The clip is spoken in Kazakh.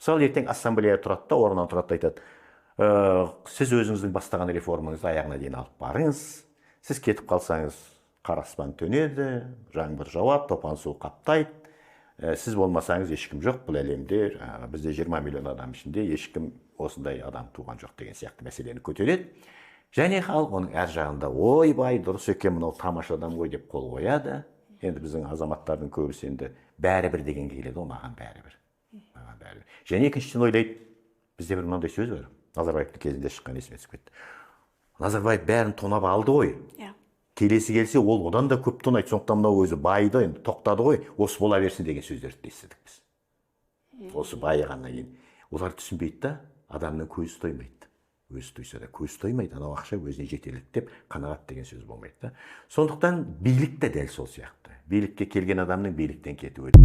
Мысалы, ертең ассамблея тұрады да, орнынан тұрады да айтады, сіз өзіңіздің бастаған реформаңызды аяғына дейін алып барыңыз, сіз кетіп қалсаңыз, қара аспан төнеді, жаңбыр жауады, топан су қаптайды, сіз болмасаңыз ешкім жоқ бұл әлемде, бізде 20 миллион адам ішінде ешкім осындай адам туған жоқ деген сияқты мәселені көтереді. Және халық оның әр жағында ойбай дұрыс екен, мынау тамаша адам ғой деп қол қояды. Енді біздің азаматтардың көбісі енді бәрібір дегенге келеді, ол маған бәрібір. Және екіншіден ойлайды, бізде бір мынандай сөз бар. Назарбаевтың кезінде шыққан, есіме түсіп кетті. Назарбаев бәрін тонап алды ғой. Келесі келсе, ол одан да көп тонайды. Сондықтан мынау өзі байды, енді тоқтады ғой, осы бола берсін деген сөздерді естідік біз. Осы байығаннан кейін. Олар түсінбейді да, адамның көзі тоймайды. Өзі тойса да көзі тоймайды. Анау ақша өзіне жетерлік деп қанағат деген сөз болмайды да. Сондықтан билік те дәл сол сияқты. Билікке келген адамның биліктен кетуі.